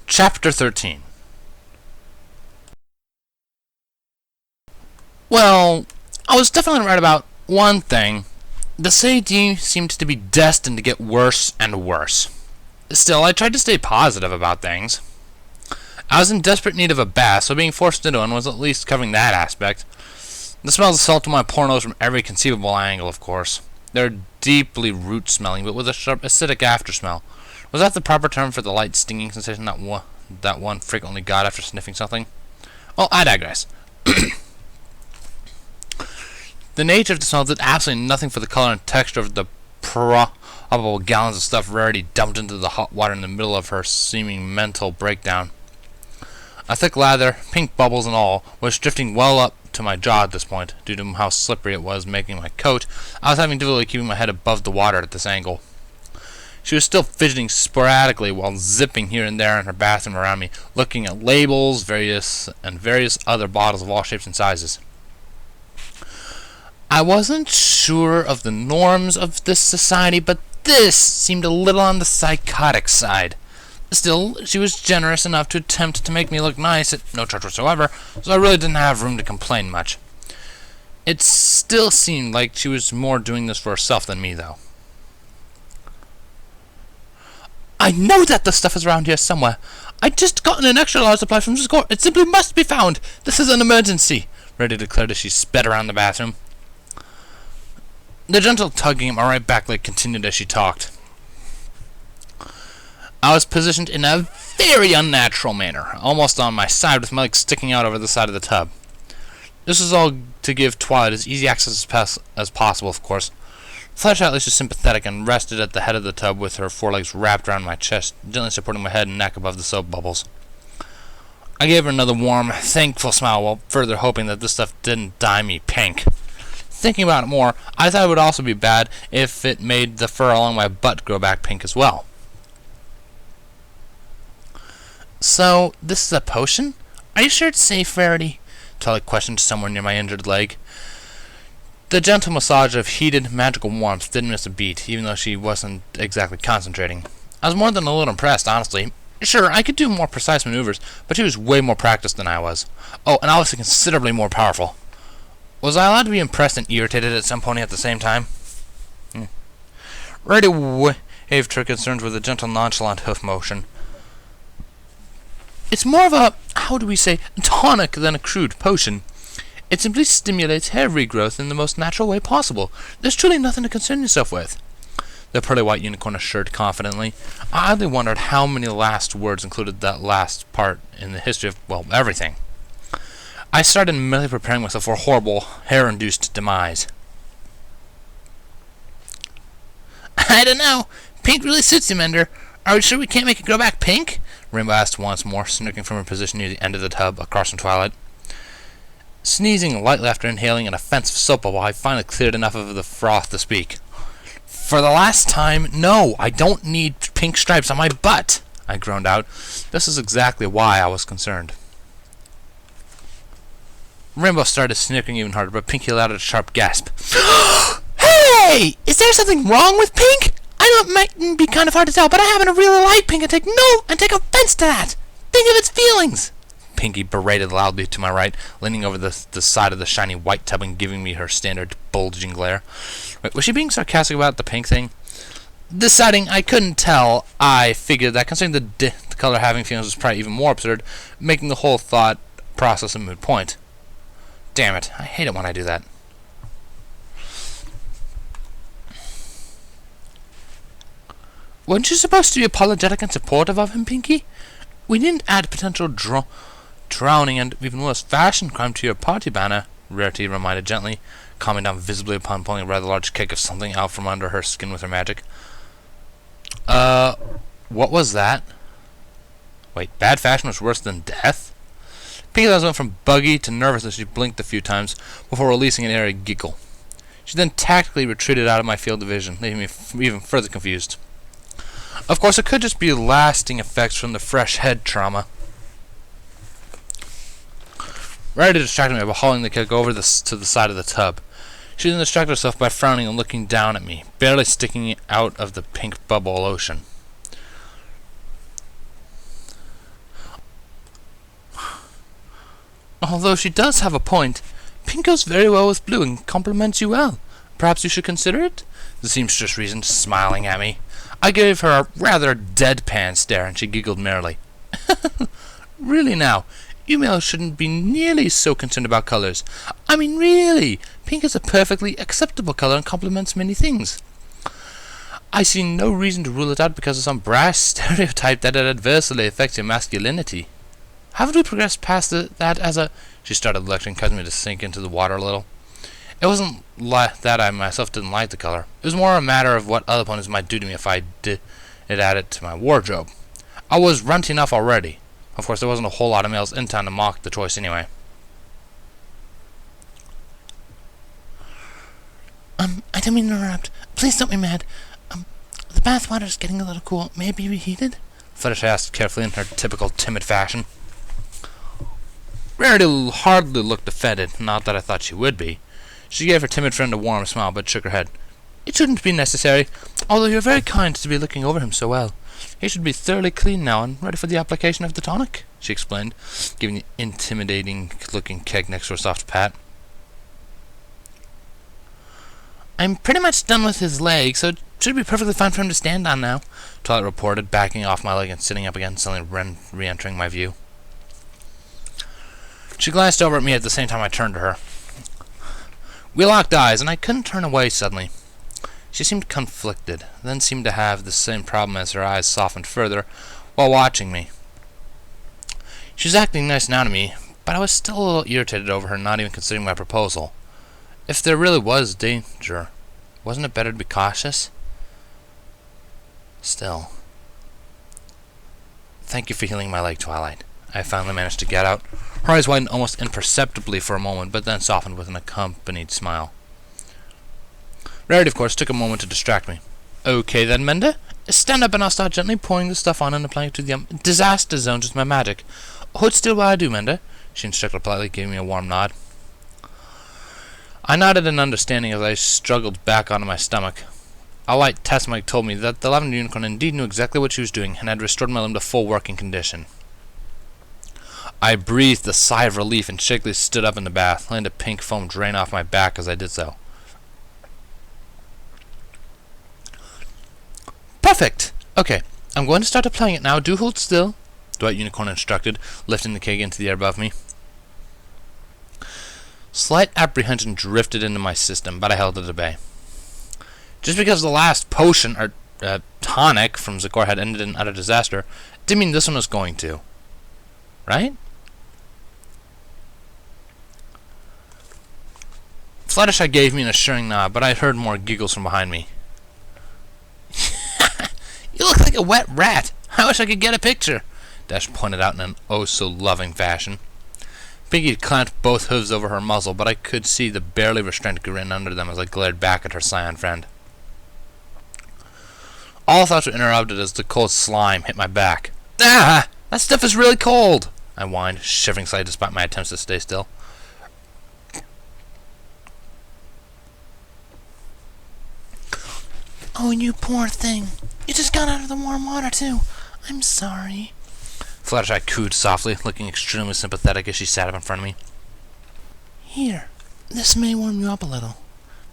Chapter 13. Well, I was definitely right about one thing. The CD seemed to be destined to get worse and worse. Still, I tried to stay positive about things. I was in desperate need of a bath, so being forced into one was at least covering that aspect. The smells assaulted my poor nose from every conceivable angle, of course. They're deeply root-smelling, but with a sharp acidic after-smell. Was that the proper term for the light stinging sensation that one frequently got after sniffing something? Well, I digress. The nature of the smell did absolutely nothing for the color and texture of the probable gallons of stuff Rarity dumped into the hot water in the middle of her seeming mental breakdown. A thick lather, pink bubbles and all, was drifting well up to my jaw at this point, due to how slippery it was making my coat. I was having difficulty keeping my head above the water at this angle. She was still fidgeting sporadically while zipping here and there in her bathroom around me, looking at labels, various other bottles of all shapes and sizes. I wasn't sure of the norms of this society, but this seemed a little on the psychotic side. Still, she was generous enough to attempt to make me look nice at no charge whatsoever, so I really didn't have room to complain much. It still seemed like she was more doing this for herself than me, though. I know that the stuff is around here somewhere. I just gotten an extra large supply from the store. It simply must be found. This is an emergency, Reddy declared as she sped around the bathroom. The gentle tugging at my right back leg continued as she talked. I was positioned in a very unnatural manner, almost on my side with my legs sticking out over the side of the tub. This was all to give Twilight as easy access as possible, of course. Fluttershy at least was sympathetic and rested at the head of the tub with her forelegs wrapped around my chest, gently supporting my head and neck above the soap bubbles. I gave her another warm, thankful smile while further hoping that this stuff didn't dye me pink. Thinking about it more, I thought it would also be bad if it made the fur along my butt grow back pink as well. So, this is a potion? Are you sure it's safe, Rarity? Twilight questioned somewhere near my injured leg. The gentle massage of heated, magical warmth didn't miss a beat, even though she wasn't exactly concentrating. I was more than a little impressed, honestly. Sure, I could do more precise maneuvers, but she was way more practiced than I was. Oh, and obviously considerably more powerful. Was I allowed to be impressed and irritated at some point at the same time? Rarity waved her concerns with a gentle, nonchalant hoof motion. It's more of a, how do we say, tonic than a crude potion. It simply stimulates hair regrowth in the most natural way possible. There's truly nothing to concern yourself with, the pearly white unicorn assured confidently. I oddly wondered how many last words included that last part in the history of, well, everything. I started mentally preparing myself for a horrible, hair-induced demise. I don't know. Pink really suits you, Mender. Are we sure we can't make it grow back pink? Rainbow asked once more, snooping from her position near the end of the tub, across from Twilight. Sneezing lightly after inhaling an offensive soap bubble, I finally cleared enough of the froth to speak. For the last time, no, I don't need pink stripes on my butt, I groaned out. This is exactly why I was concerned. Rainbow started snickering even harder, but Pinky let out a sharp gasp. Hey! Is there something wrong with Pink? I know it might be kind of hard to tell, but I happen to really like Pink and take offense to that. Think of its feelings. Pinky berated loudly to my right, leaning over the side of the shiny white tub and giving me her standard bulging glare. Wait, was she being sarcastic about the pink thing? Deciding I couldn't tell, I figured that considering the color having feelings was probably even more absurd, making the whole thought process a moot point. Damn it, I hate it when I do that. Weren't you supposed to be apologetic and supportive of him, Pinky? We didn't add potential drowning and, even worse, fashion crime to your party banner, Rarity reminded gently, calming down visibly upon pulling a rather large cake of something out from under her skin with her magic. What was that? Wait, bad fashion was worse than death? Pinky eyes went from buggy to nervous as she blinked a few times before releasing an airy giggle. She then tactically retreated out of my field of vision, leaving me even further confused. Of course, it could just be lasting effects from the fresh head trauma. Rarity distracted me by hauling the cake over to the side of the tub. She then distracted herself by frowning and looking down at me, barely sticking out of the pink bubble ocean. Although she does have a point. Pink goes very well with blue and complements you well. Perhaps you should consider it? The seamstress reasoned, smiling at me. I gave her a rather deadpan stare, and she giggled merrily. Really now, you males shouldn't be nearly so concerned about colors. I mean, really, pink is a perfectly acceptable color and complements many things. I see no reason to rule it out because of some brass stereotype that it adversely affects your masculinity. Haven't we progressed past that as a... She started lecturing, causing me to sink into the water a little. It wasn't that I myself didn't like the color. It was more a matter of what other opponents might do to me if I did add it to my wardrobe. I was runty enough already. Of course, there wasn't a whole lot of males in town to mock the choice anyway. I didn't mean to interrupt. Please don't be mad. The bathwater's getting a little cool. May it be reheated? Fluttershy asked carefully in her typical timid fashion. Rarity hardly looked offended, not that I thought she would be. She gave her timid friend a warm smile, but shook her head. It shouldn't be necessary, although you're very kind to be looking over him so well. He should be thoroughly clean now and ready for the application of the tonic, she explained, giving the intimidating-looking keg next to her soft pat. I'm pretty much done with his leg, so it should be perfectly fine for him to stand on now, Twilight reported, backing off my leg and sitting up again, suddenly re-entering my view. She glanced over at me at the same time I turned to her. We locked eyes, and I couldn't turn away suddenly. She seemed conflicted, then seemed to have the same problem as her eyes softened further while watching me. She was acting nice now to me, but I was still a little irritated over her not even considering my proposal. If there really was danger, wasn't it better to be cautious? Still. Thank you for healing my leg, Twilight. I finally managed to get out. Her eyes widened almost imperceptibly for a moment, but then softened with an accompanied smile. Rarity, of course, took a moment to distract me. Okay then, Mender. Stand up and I'll start gently pouring the stuff on and applying it to the disaster zones with my magic. Hold still while I do, Mender, she instructed politely, giving me a warm nod. I nodded in understanding as I struggled back onto my stomach. A light test mic told me that the lavender unicorn indeed knew exactly what she was doing and had restored my limb to full working condition. I breathed a sigh of relief and shakily stood up in the bath, letting the pink foam drain off my back as I did so. Perfect! Okay, I'm going to start applying it now. Do hold still, Dwight Unicorn instructed, lifting the keg into the air above me. Slight apprehension drifted into my system, but I held it at bay. Just because the last potion, or tonic, from Zakor had ended in utter disaster, didn't mean this one was going to. Right? Fluttershy gave me an assuring nod, but I heard more giggles from behind me. You look like a wet rat. I wish I could get a picture, Dash pointed out in an oh-so-loving fashion. Pinky had clamped both hooves over her muzzle, but I could see the barely restrained grin under them as I glared back at her scion friend. All thoughts were interrupted as the cold slime hit my back. Ah! That stuff is really cold! I whined, shivering slightly despite my attempts to stay still. Oh, you poor thing. You just got out of the warm water, too. I'm sorry. Fluttershy cooed softly, looking extremely sympathetic as she sat up in front of me. Here, this may warm you up a little.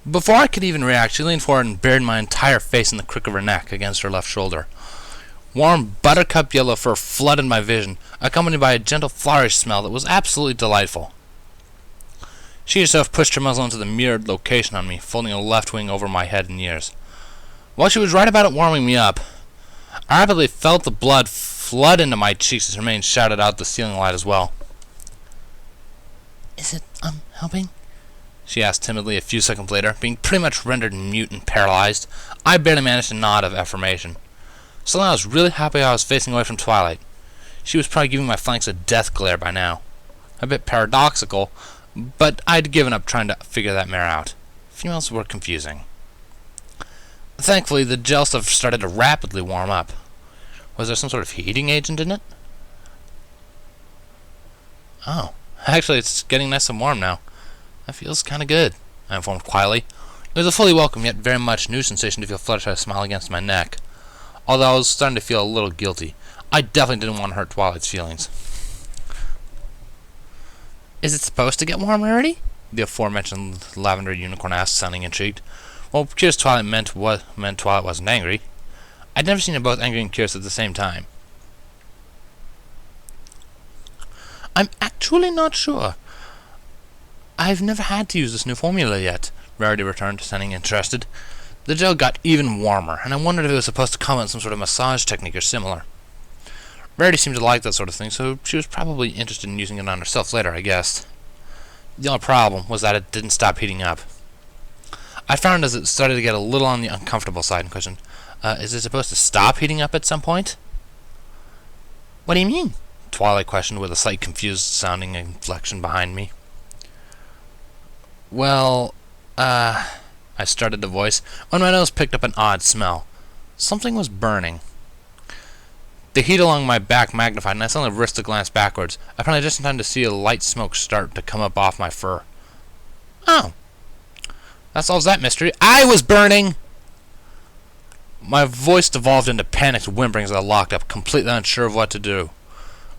Before I could even react, she leaned forward and buried my entire face in the crook of her neck against her left shoulder. Warm buttercup yellow fur flooded my vision, accompanied by a gentle flourish smell that was absolutely delightful. She herself pushed her muzzle into the mirrored location on me, folding a left wing over my head and ears. While she was right about it warming me up, I rapidly felt the blood flood into my cheeks as her mane shouted out the ceiling light as well. Is it, helping? She asked timidly a few seconds later, being pretty much rendered mute and paralyzed. I barely managed a nod of affirmation. Suddenly I was really happy I was facing away from Twilight. She was probably giving my flanks a death glare by now. A bit paradoxical, but I'd given up trying to figure that mare out. Females were confusing. Thankfully, the gel stuff started to rapidly warm up. Was there some sort of heating agent in it? Oh, actually it's getting nice and warm now. That feels kinda good, I informed quietly. It was a fully welcome yet very much new sensation to feel Fluttershy smile against my neck. Although I was starting to feel a little guilty. I definitely didn't want to hurt Twilight's feelings. Is it supposed to get warm already? The aforementioned lavender unicorn asked, sounding intrigued. Well, curious Twilight meant Twilight wasn't angry. I'd never seen them both angry and curious at the same time. I'm actually not sure. I've never had to use this new formula yet, Rarity returned, sounding interested. The gel got even warmer, and I wondered if it was supposed to comment some sort of massage technique or similar. Rarity seemed to like that sort of thing, so she was probably interested in using it on herself later, I guessed. The only problem was that it didn't stop heating up. I found as it started to get a little on the uncomfortable side and questioned, is it supposed to stop heating up at some point? What do you mean? Twilight questioned with a slight confused sounding inflection behind me. Well, I started to voice, when my nose picked up an odd smell. Something was burning. The heat along my back magnified, and I suddenly risked a glance backwards. I found just in time to see a light smoke start to come up off my fur. Oh. That solves that mystery. I was burning! My voice devolved into panicked whimperings as I locked up, completely unsure of what to do.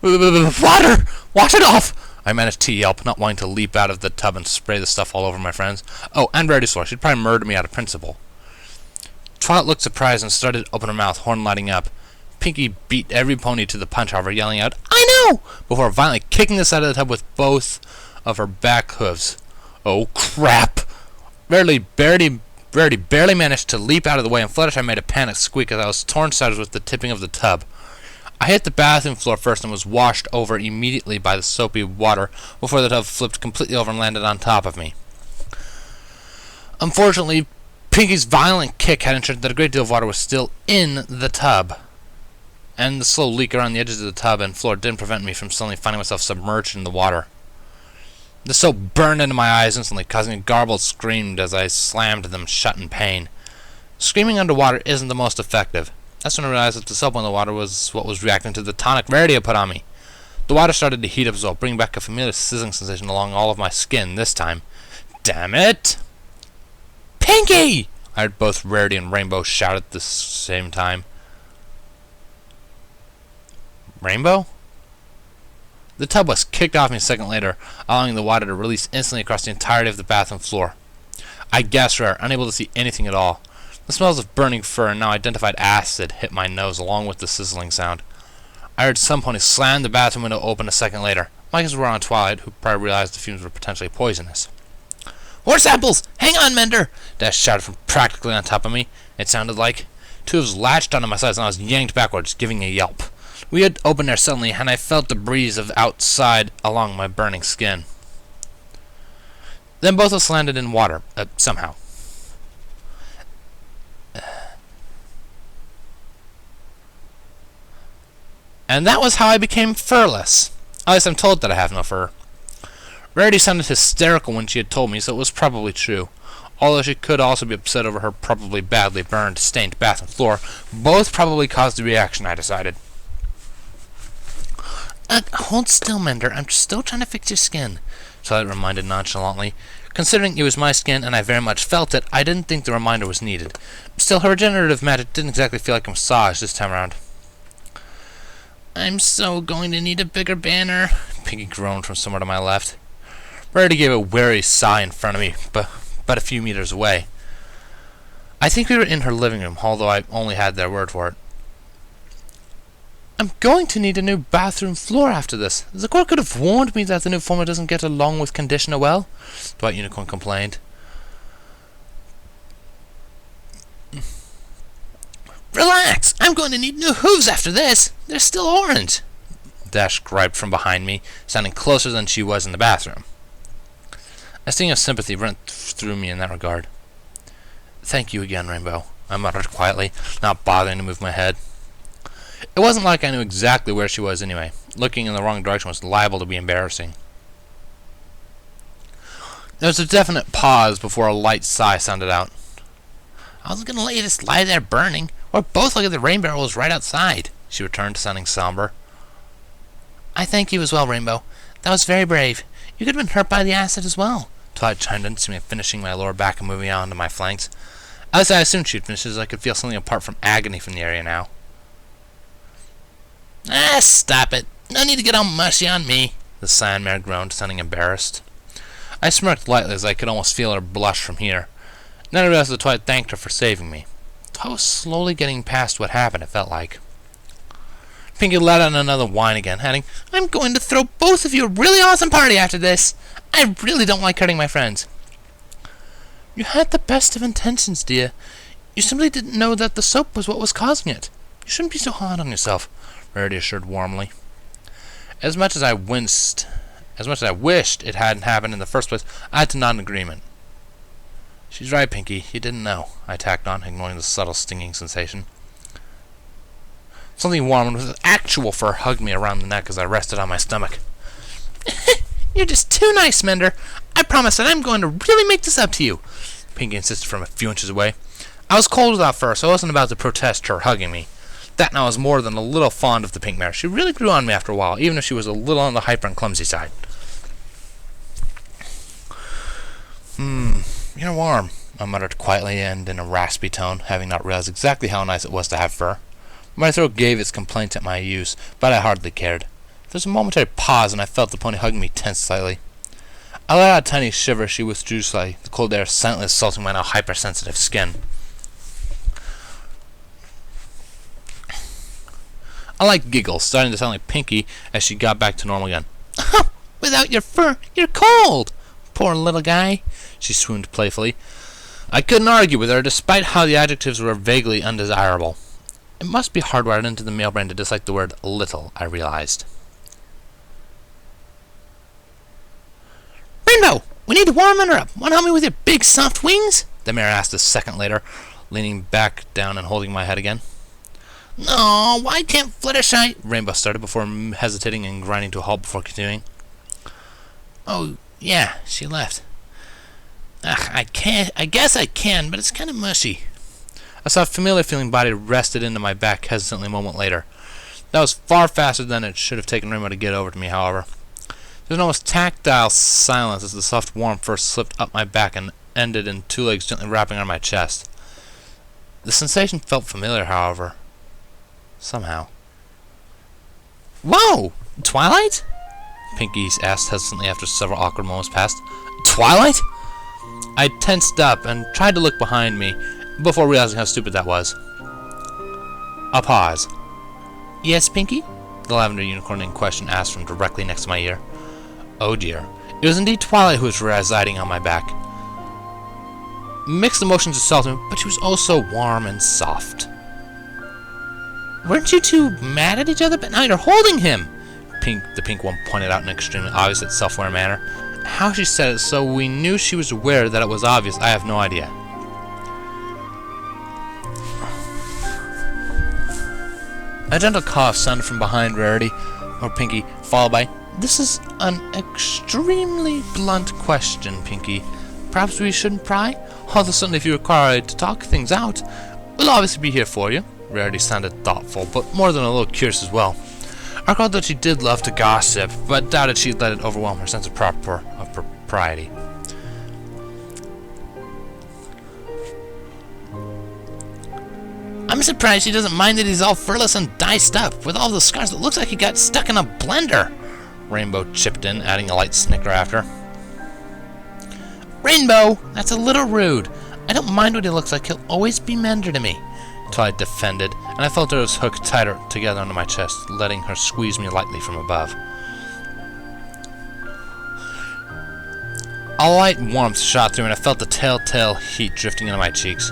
Water! Wash it off! I managed to yelp, not wanting to leap out of the tub and spray the stuff all over my friends. Oh, and Rarity swore she'd probably murder me out of principle. Twilight looked surprised and started to open her mouth, horn lighting up. Pinky beat every pony to the punch, however, yelling out, I know! Before violently kicking the side of the tub with both of her back hooves. Oh, crap! Rarity barely managed to leap out of the way, and Fluttershy made a panicked squeak as I was torn sideways with the tipping of the tub. I hit the bathroom floor first and was washed over immediately by the soapy water before the tub flipped completely over and landed on top of me. Unfortunately, Pinky's violent kick had ensured that a great deal of water was still in the tub, and the slow leak around the edges of the tub and floor didn't prevent me from suddenly finding myself submerged in the water. The soap burned into my eyes instantly, causing a garbled scream as I slammed them shut in pain. Screaming underwater isn't the most effective. That's when I realized that the soap in the water was what was reacting to the tonic Rarity had put on me. The water started to heat up as well, bringing back a familiar sizzling sensation along all of my skin this time. Damn it! Pinky! I heard both Rarity and Rainbow shout at the same time. Rainbow? The tub was kicked off me a second later, allowing the water to release instantly across the entirety of the bathroom floor. I gasped for air, unable to see anything at all. The smells of burning fur and now identified acid hit my nose along with the sizzling sound. I heard some ponies slam the bathroom window open a second later. My eyes were on Twilight, who probably realized the fumes were potentially poisonous. Horse apples! Hang on, Mender! Dash shouted from practically on top of me. It sounded like. Two hooves latched onto my sides and I was yanked backwards, giving a yelp. We had opened air suddenly, and I felt the breeze of outside along my burning skin. Then both of us landed in water, somehow. And that was how I became furless. At least I'm told that I have no fur. Rarity sounded hysterical when she had told me, so it was probably true. Although she could also be upset over her probably badly burned, stained bathroom floor. Both probably caused the reaction, I decided. Hold still, Mender. I'm still trying to fix your skin, Twilight reminded nonchalantly. Considering it was my skin and I very much felt it, I didn't think the reminder was needed. Still, her regenerative magic didn't exactly feel like a massage this time around. I'm so going to need a bigger banner, Pinky groaned from somewhere to my left. Rarity gave a weary sigh in front of me, but a few meters away. I think we were in her living room, although I only had their word for it. I'm going to need a new bathroom floor after this. The court could have warned me that the new formula doesn't get along with conditioner well, Dwight Unicorn complained. Relax! I'm going to need new hooves after this. They're still orange, Dash griped from behind me, sounding closer than she was in the bathroom. A sting of sympathy ran through me in that regard. Thank you again, Rainbow, I muttered quietly, not bothering to move my head. It wasn't like I knew exactly where she was anyway. Looking in the wrong direction was liable to be embarrassing. There was a definite pause before a light sigh sounded out. I was going to let you just lie there burning, or both look at the rain barrels right outside, she returned, sounding somber. I thank you as well, Rainbow. That was very brave. You could have been hurt by the acid as well, Twilight chimed in, seeming finishing my lower back and moving on to my flanks. As I assumed she'd finish, as I could feel something apart from agony from the area now. Ah, stop it. No need to get all mushy on me, The Sandmare groaned, sounding embarrassed. I smirked lightly as I could almost feel her blush from here. Then I realized that Twilight thanked her for saving me. I was slowly getting past what happened, it felt like. Pinkie let out another whine again, adding, "I'm going to throw both of you a really awesome party after this. I really don't like hurting my friends." "You had the best of intentions, dear. You simply didn't know that the soap was what was causing it. You shouldn't be so hard on yourself," Rarity assured warmly. As much as I wished it hadn't happened in the first place, I had to nod in agreement. "She's right, Pinkie. You didn't know," I tacked on, ignoring the subtle stinging sensation. Something warm and with actual fur hugged me around the neck as I rested on my stomach. "You're just too nice, Mender. I promise that I'm going to really make this up to you," Pinkie insisted from a few inches away. I was cold without fur, so I wasn't about to protest her hugging me. That and I was more than a little fond of the pink mare. She really grew on me after a while, even if she was a little on the hyper and clumsy side. "You're warm," I muttered quietly and in a raspy tone, having not realized exactly how nice it was to have fur. My throat gave its complaint at my use, but I hardly cared. There was a momentary pause, and I felt the pony hugging me tense slightly. I let out a tiny shiver as she withdrew slightly, the cold air silently assaulting my now hypersensitive skin. I liked giggles, starting to sound like Pinkie as she got back to normal again. "Without your fur, you're cold! Poor little guy," she swooned playfully. I couldn't argue with her, despite how the adjectives were vaguely undesirable. It must be hardwired into the male brain to dislike the word little, I realized. "Rainbow, we need to warm her up. Want to help me with your big soft wings?" the mare asked a second later, leaning back down and holding my head again. "No, why can't Fluttershy—" Rainbow started before hesitating and grinding to a halt before continuing. "Oh, yeah, she left. I guess I can, but it's kind of mushy." A soft, familiar-feeling body rested into my back hesitantly a moment later. That was far faster than it should have taken Rainbow to get over to me, however. There was an almost tactile silence as the soft, warm fur slipped up my back and ended in two legs gently wrapping around my chest. The sensation felt familiar, however. Somehow. "Whoa! Twilight?" Pinkie asked hesitantly after several awkward moments passed. "Twilight?" I tensed up and tried to look behind me before realizing how stupid that was. A pause. "Yes, Pinkie?" the lavender unicorn in question asked from directly next to my ear. Oh dear. It was indeed Twilight who was residing on my back. Mixed emotions assaulted me, but she was also warm and soft. "Weren't you two mad at each other? But now you're holding him!" The pink one pointed out in an extremely obvious yet self-aware manner. How she said it so we knew she was aware that it was obvious, I have no idea. A gentle cough sounded from behind Rarity, or Pinkie, followed by, "This is an extremely blunt question, Pinkie. Perhaps we shouldn't pry? Although certainly if you require to talk things out, we'll obviously be here for you." Rarity sounded thoughtful, but more than a little curious as well. I recalled that she did love to gossip, but doubted she'd let it overwhelm her sense of propriety. "I'm surprised she doesn't mind that he's all furless and diced up. With all the scars, it looks like he got stuck in a blender," Rainbow chipped in, adding a light snicker after. "Rainbow, that's a little rude. I don't mind what he looks like. He'll always be Mender to me," Twilight defended, and I felt her was hooked tighter together under my chest, letting her squeeze me lightly from above. A light warmth shot through, and I felt the telltale heat drifting into my cheeks.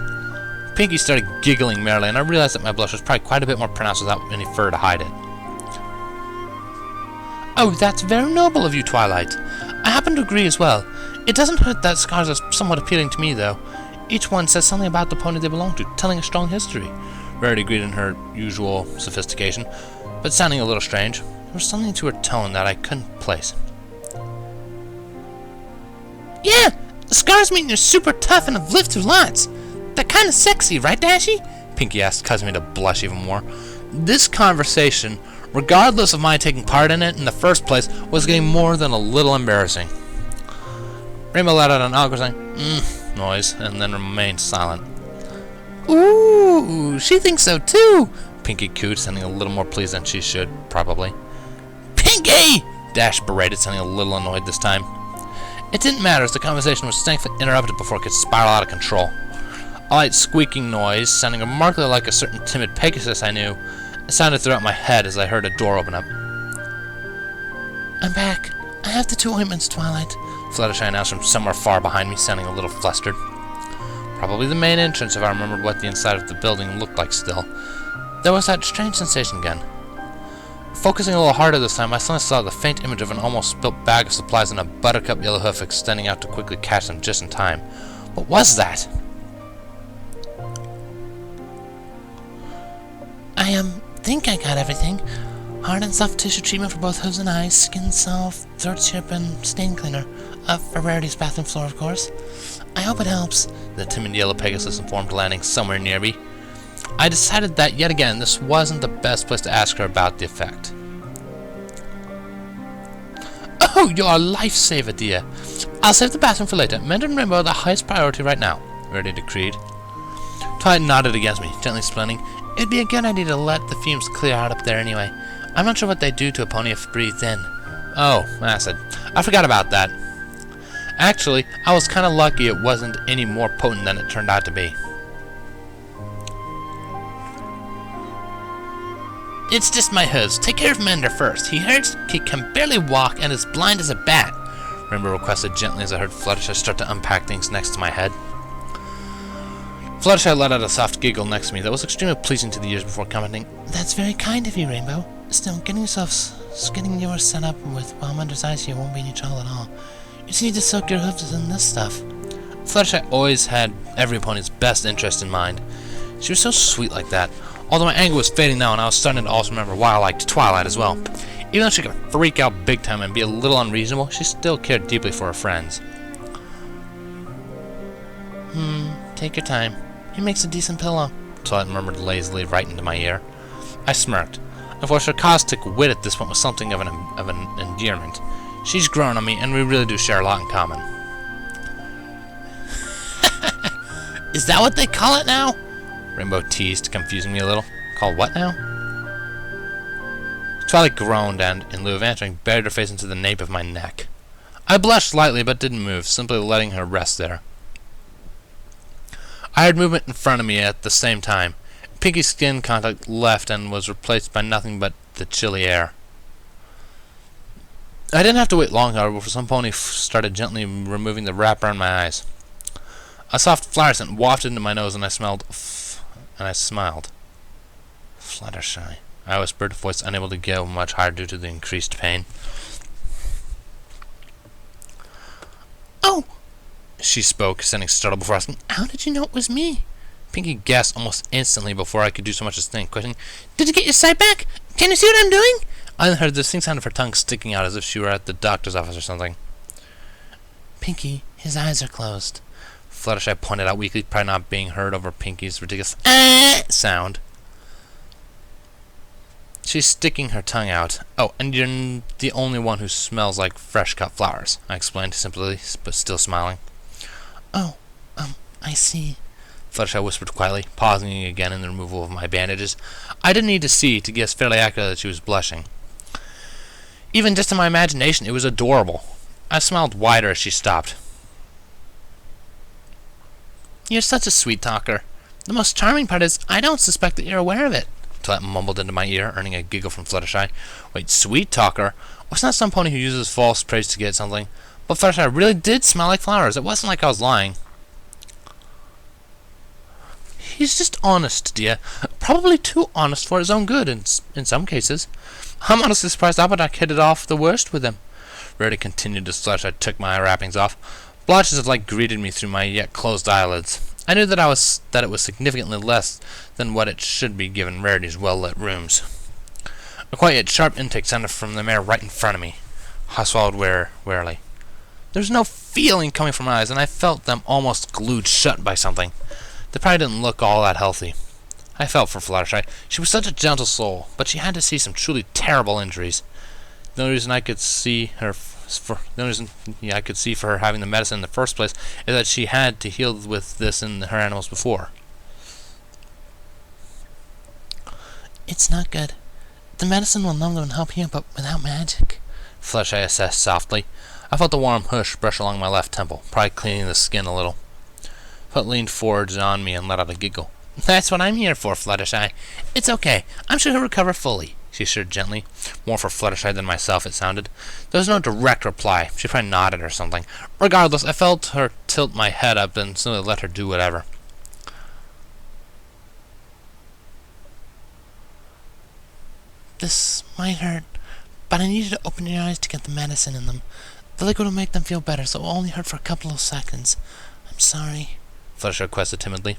Pinkie started giggling merrily, and I realized that my blush was probably quite a bit more pronounced without any fur to hide it. "Oh, that's very noble of you, Twilight. I happen to agree as well. It doesn't hurt that scars are somewhat appealing to me, though. Each one says something about the pony they belong to, telling a strong history." Rarity agreed in her usual sophistication, but sounding a little strange. There was something to her tone that I couldn't place. "Yeah, the scars mean you're super tough and have lived through lots. They're kind of sexy, right, Dashy?" Pinkie asked, causing me to blush even more. This conversation, regardless of my taking part in it in the first place, was getting more than a little embarrassing. Rainbow let out an awkward noise and then remained silent. "Ooh, she thinks so too," Pinkie cooed, sounding a little more pleased than she should, probably. "Pinkie!" Dash berated, sounding a little annoyed this time. It didn't matter, as the conversation was thankfully interrupted before it could spiral out of control. A light squeaking noise, sounding remarkably like a certain timid Pegasus I knew, sounded throughout my head as I heard a door open up. "I'm back. I have the 2 ointments, Twilight," Fluttershy announced from somewhere far behind me, sounding a little flustered. Probably the main entrance, if I remembered what the inside of the building looked like still. There was that strange sensation again. Focusing a little harder this time, I suddenly saw the faint image of an almost spilt bag of supplies and a buttercup yellow hoof extending out to quickly catch them just in time. What was that? "I think I got everything. Hard and soft tissue treatment for both hooves and eyes, skin salve, throat chip, and stain cleaner. For Rarity's bathroom floor, of course. I hope it helps," the timid yellow Pegasus informed, landing somewhere near me. I decided that, yet again, this wasn't the best place to ask her about the effect. "Oh, you're a lifesaver, dear. I'll save the bathroom for later. Mend and Rainbow are the highest priority right now," Rarity decreed. Twilight nodded against me, gently explaining, "It'd be a good idea to let the fumes clear out up there anyway. I'm not sure what they do to a pony if breathed in." "Oh, acid. I forgot about that. Actually, I was kind of lucky it wasn't any more potent than it turned out to be." "It's just my hooves. Take care of Mender first. He hurts, he can barely walk, and is blind as a bat," Rainbow requested gently as I heard Fluttershy start to unpack things next to my head. Fluttershy let out a soft giggle next to me that was extremely pleasing to the ears before commenting, "That's very kind of you, Rainbow. Still, getting yours set up with while Mender's eyes here won't be any trouble at all. You just need to soak your hooves in this stuff." Fluttershy always had every pony's best interest in mind. She was so sweet like that. Although my anger was fading now, and I was starting to also remember why I liked Twilight as well. Even though she could freak out big time and be a little unreasonable, she still cared deeply for her friends. Take your time. He makes a decent pillow," Twilight murmured lazily right into my ear. I smirked. Of course, her caustic wit at this point was something of an endearment. She's grown on me, and we really do share a lot in common. "Is that what they call it now?" Rainbow teased, confusing me a little. "Called what now?" Twilight groaned and, in lieu of answering, buried her face into the nape of my neck. I blushed slightly, but didn't move, simply letting her rest there. I heard movement in front of me at the same time. Pinky's skin contact left and was replaced by nothing but the chilly air. I didn't have to wait long, however, before some pony started gently removing the wrap around my eyes. A soft flower scent wafted into my nose, and I smiled. "Fluttershy," I whispered, voice unable to go much higher due to the increased pain. "Oh!" she spoke, standing startled before asking, "How did you know it was me?" Pinky gasped almost instantly before I could do so much as think, questioning, "Did you get your sight back? Can you see what I'm doing?" I then heard the distinct sound of her tongue sticking out as if she were at the doctor's office or something. "Pinky, his eyes are closed," Fluttershy pointed out weakly, probably not being heard over Pinky's ridiculous sound. "She's sticking her tongue out. Oh, and you're the only one who smells like fresh-cut flowers," I explained simply, but still smiling. "Oh, I see," Fluttershy whispered quietly, pausing again in the removal of my bandages. I didn't need to see to guess fairly accurately that she was blushing. Even just in my imagination, it was adorable. I smiled wider as she stopped. "You're such a sweet talker. The most charming part is, I don't suspect that you're aware of it," Twilight mumbled into my ear, earning a giggle from Fluttershy. "Wait, sweet talker? Wasn't that some pony who uses false praise to get something? But Fluttershy really did smell like flowers. It wasn't like I was lying." "He's just honest, dear. Probably too honest for his own good, in some cases. I'm honestly surprised Albernac hit it off the worst with him," Rarity continued as Fluttershy took my wrappings off. Blotches of light greeted me through my yet closed eyelids. I knew that it was significantly less than what it should be given Rarity's well-lit rooms. A quiet yet sharp intake sounded from the mare right in front of me. I swallowed warily. There was no feeling coming from my eyes, and I felt them almost glued shut by something. They probably didn't look all that healthy. I felt for Fluttershy. She was such a gentle soul, but she had to see some truly terrible injuries. The only reason I could see for her having the medicine in the first place is that she had to heal with this in her animals before. "It's not good. The medicine will numb them and help heal, but without magic," Fluttershy assessed softly. I felt the warm hush brush along my left temple, probably cleaning the skin a little. Flutt leaned forward on me and let out a giggle. That's what I'm here for, Fluttershy. It's okay. I'm sure he'll recover fully, she assured gently. More for Fluttershy than myself, it sounded. There was no direct reply. She probably nodded or something. Regardless, I felt her tilt my head up and simply let her do whatever. This might hurt, but I need you to open your eyes to get the medicine in them. The liquid will make them feel better, so it will only hurt for a couple of seconds. I'm sorry, Fluttershy requested timidly.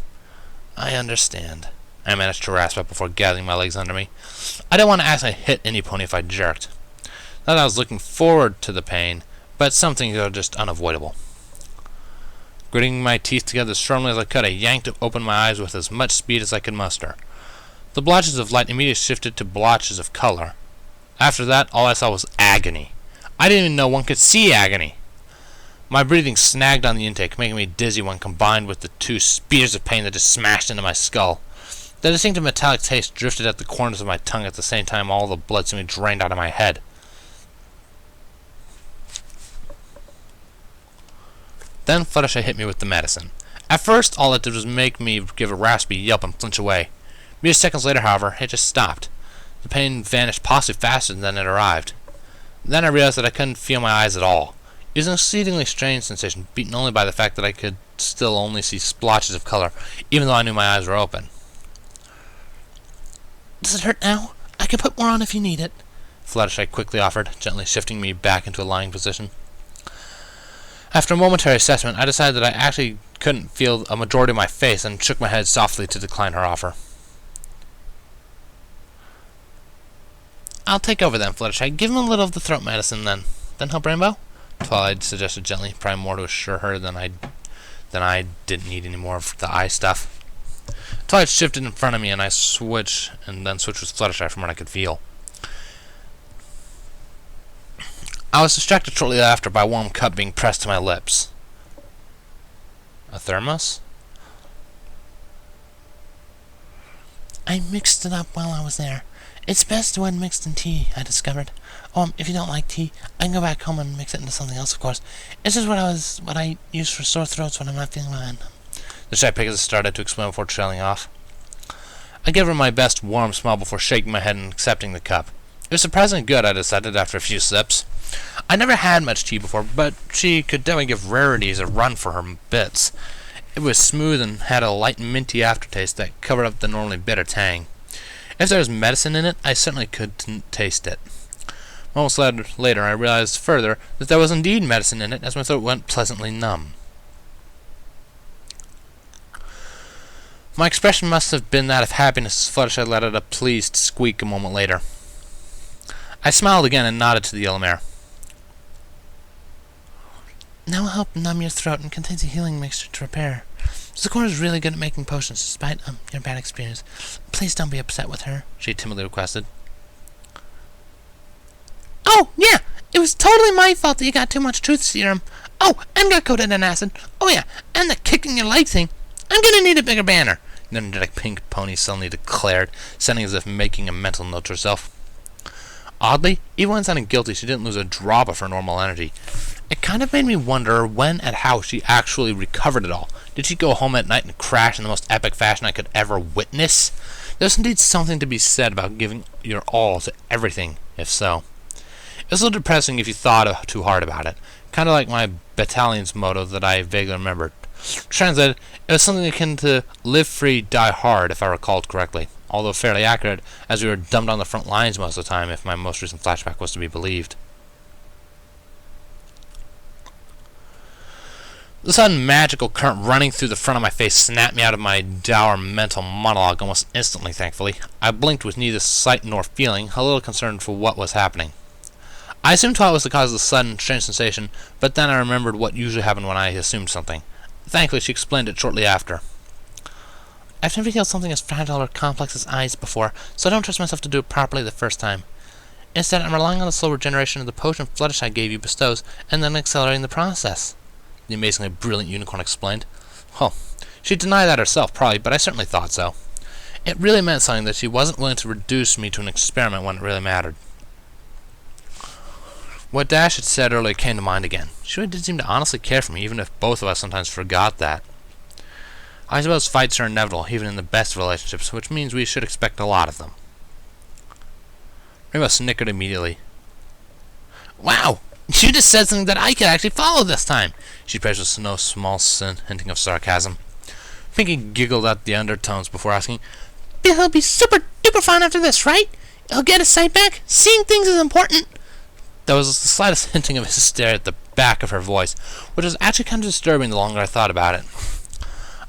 I understand. I managed to rasp up before gathering my legs under me. I didn't want to actually hit any pony if I jerked. Not that I was looking forward to the pain, but some things are just unavoidable. Gritting my teeth together as firmly as I could, I yanked open my eyes with as much speed as I could muster. The blotches of light immediately shifted to blotches of color. After that, all I saw was agony. I didn't even know one could see agony. My breathing snagged on the intake, making me dizzy when combined with the two spears of pain that just smashed into my skull. The distinctive metallic taste drifted at the corners of my tongue at the same time all the blood seemed drained out of my head. Then Fluttershy hit me with the medicine. At first, all it did was make me give a raspy yelp and flinch away. Mere seconds later, however, it just stopped. The pain vanished possibly faster than it arrived. Then I realized that I couldn't feel my eyes at all. It was an exceedingly strange sensation, beaten only by the fact that I could still only see splotches of color, even though I knew my eyes were open. Does it hurt now? I can put more on if you need it, Fluttershy quickly offered, gently shifting me back into a lying position. After a momentary assessment, I decided that I actually couldn't feel a majority of my face and shook my head softly to decline her offer. I'll take over then, Fluttershy. Give him a little of the throat medicine then. Then help Rainbow? Twilight suggested gently, probably more to assure her than I didn't need any more of the eye stuff. Twilight shifted in front of me and I switched with Fluttershy from what I could feel. I was distracted shortly after by a warm cup being pressed to my lips. A thermos? I mixed it up while I was there. It's best when mixed in tea, I discovered. If you don't like tea, I can go back home and mix it into something else, of course. It's just what I use for sore throats when I'm not feeling fine. The shy Pegasus started to explain before trailing off. I gave her my best warm smile before shaking my head and accepting the cup. It was surprisingly good, I decided after a few sips. I never had much tea before, but she could definitely give rarities a run for her bits. It was smooth and had a light minty aftertaste that covered up the normally bitter tang. If there was medicine in it, I certainly couldn't taste it. Moments later, I realized further that there was indeed medicine in it, as my throat went pleasantly numb. My expression must have been that of happiness as Fluttershy let out a pleased squeak a moment later. I smiled again and nodded to the yellow mare. Now will help numb your throat and contains a healing mixture to repair. Sakura is really good at making potions despite your bad experience. Please don't be upset with her, she timidly requested. Oh, yeah! It was totally my fault that you got too much truth serum. Oh, and got coated in acid. Oh, yeah, and the kicking your leg thing. I'm gonna need a bigger banner, the energetic pink pony suddenly declared, sounding as if making a mental note to herself. Oddly, even when sounding guilty, she didn't lose a drop of her normal energy. It kind of made me wonder when and how she actually recovered it all. Did she go home at night and crash in the most epic fashion I could ever witness? There's indeed something to be said about giving your all to everything, if so. It was a little depressing if you thought too hard about it. Kind of like my battalion's motto that I vaguely remembered. Translated, it was something akin to live free, die hard, if I recalled correctly. Although fairly accurate, as we were dumped on the front lines most of the time, if my most recent flashback was to be believed. The sudden magical current running through the front of my face snapped me out of my dour mental monologue almost instantly, thankfully. I blinked with neither sight nor feeling, a little concerned for what was happening. I assumed Twilight was the cause of the sudden, strange sensation, but then I remembered what usually happened when I assumed something. Thankfully, she explained it shortly after. I've never healed something as fragile or complex as eyes before, so I don't trust myself to do it properly the first time. Instead, I'm relying on the slow regeneration of the potion Fluttershy gave you bestows, and then accelerating the process, the amazingly brilliant unicorn explained. Well, she'd deny that herself, probably, but I certainly thought so. It really meant something that she wasn't willing to reduce me to an experiment when it really mattered. What Dash had said earlier came to mind again. She really did seem to honestly care for me, even if both of us sometimes forgot that. I suppose fights are inevitable, even in the best of relationships, which means we should expect a lot of them. Rainbow snickered immediately. Wow! You just said something that I could actually follow this time! She praised with no small hinting of sarcasm. Pinky giggled at the undertones before asking, "He'll be super duper fine after this, right? He'll get his sight back? Seeing things is important!" There was the slightest hinting of hysteria at the back of her voice, which was actually kind of disturbing the longer I thought about it.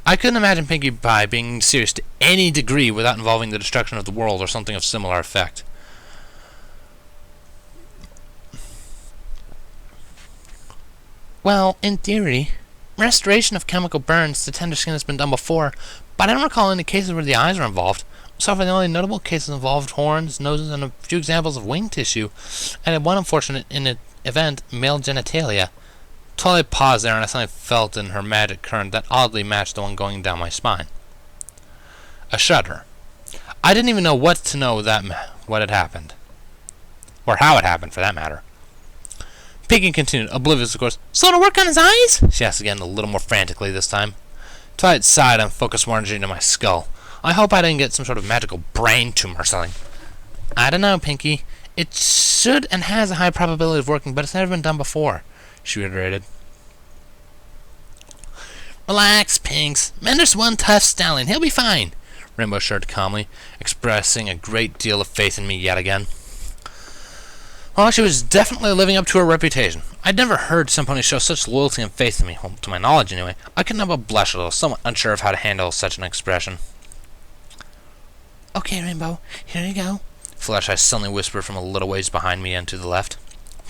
I couldn't imagine Pinkie Pie being serious to any degree without involving the destruction of the world or something of similar effect. Well, in theory, restoration of chemical burns to tender skin has been done before, but I don't recall any cases where the eyes are involved. So far, the only notable cases involved horns, noses, and a few examples of wing tissue, and in one unfortunate event, male genitalia. Twilight paused there, and I suddenly felt in her magic current that oddly matched the one going down my spine. A shudder. I didn't even know what had happened. Or how it happened, for that matter. Pinky continued, oblivious, of course. "So to work on his eyes?" she asked again, a little more frantically this time. Twilight sighed and focused more energy into my skull. I hope I didn't get some sort of magical brain tumor or something. "I don't know, Pinky. It should and has a high probability of working, but it's never been done before," she reiterated. "Relax, Pinks. Mender's one tough stallion. He'll be fine," Rainbow assured calmly, expressing a great deal of faith in me yet again. Well, she was definitely living up to her reputation. I'd never heard some pony show such loyalty and faith in me, well, to my knowledge anyway. I couldn't help but blush a little, somewhat unsure of how to handle such an expression. "Okay, Rainbow, here you go," Fluttershy suddenly whispered from a little ways behind me and to the left.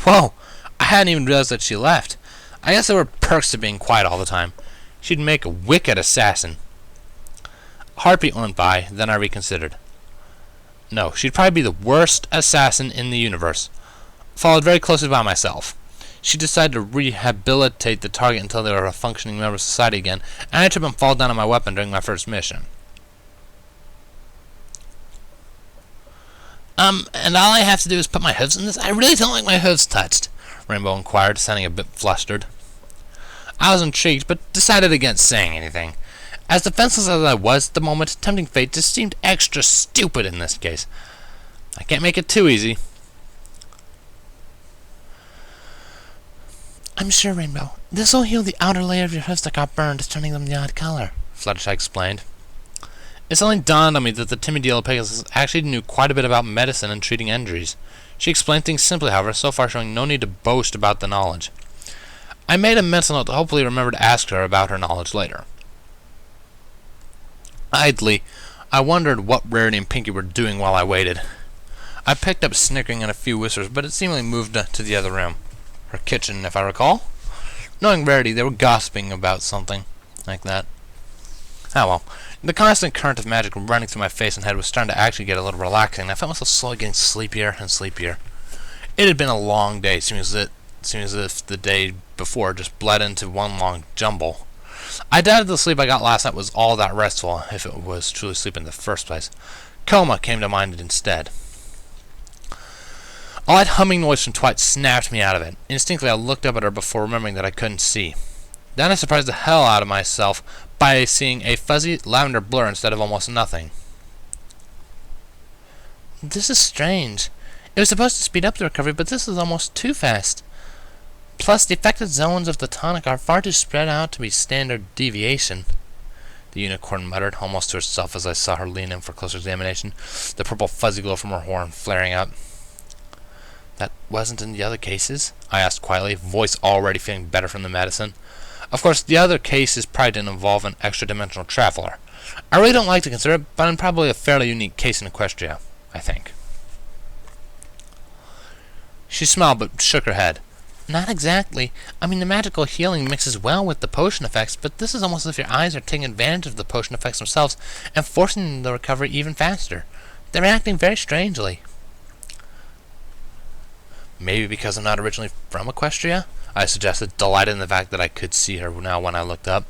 Whoa! I hadn't even realized that she left. I guess there were perks to being quiet all the time. She'd make a wicked assassin. A heartbeat went by, then I reconsidered. No, she'd probably be the worst assassin in the universe. Followed very closely by myself. She decided to rehabilitate the target until they were a functioning member of society again, and I trip and fall down on my weapon during my first mission. And all I have to do is put my hooves in this? I really don't like my hooves touched," Rainbow inquired, sounding a bit flustered. I was intrigued, but decided against saying anything. As defenseless as I was at the moment, tempting fate just seemed extra stupid in this case. I can't make it too easy. "I'm sure, Rainbow. This'll heal the outer layer of your hooves that got burned, turning them the odd color," Fluttershy explained. It suddenly dawned on me that the timid yellow Pegasus actually knew quite a bit about medicine and treating injuries. She explained things simply, however, so far showing no need to boast about the knowledge. I made a mental note to hopefully remember to ask her about her knowledge later. Idly, I wondered what Rarity and Pinky were doing while I waited. I picked up snickering and a few whispers, but it seemingly moved to the other room. Her kitchen, if I recall. Knowing Rarity, they were gossiping about something like that. Ah well. The constant current of magic running through my face and head was starting to actually get a little relaxing, and I felt myself slowly getting sleepier and sleepier. It had been a long day, seeming as if the day before just bled into one long jumble. I doubted the sleep I got last night was all that restful, if it was truly sleep in the first place. Coma came to mind instead. A light humming noise from Twilight snapped me out of it. Instinctively, I looked up at her before remembering that I couldn't see. Then I surprised the hell out of myself by seeing a fuzzy lavender blur instead of almost nothing. "This is strange. It was supposed to speed up the recovery, but this is almost too fast. Plus, the affected zones of the tonic are far too spread out to be standard deviation," the unicorn muttered, almost to herself as I saw her lean in for closer examination, the purple fuzzy glow from her horn flaring up. "That wasn't in the other cases?" I asked quietly, voice already feeling better from the medicine. Of course, the other cases probably didn't involve an extra-dimensional traveler. I really don't like to consider it, but I'm probably a fairly unique case in Equestria, I think. She smiled but shook her head. "Not exactly. I mean, the magical healing mixes well with the potion effects, but this is almost as if your eyes are taking advantage of the potion effects themselves and forcing the recovery even faster. They're acting very strangely." "Maybe because I'm not originally from Equestria?" I suggested, delighted in the fact that I could see her now when I looked up.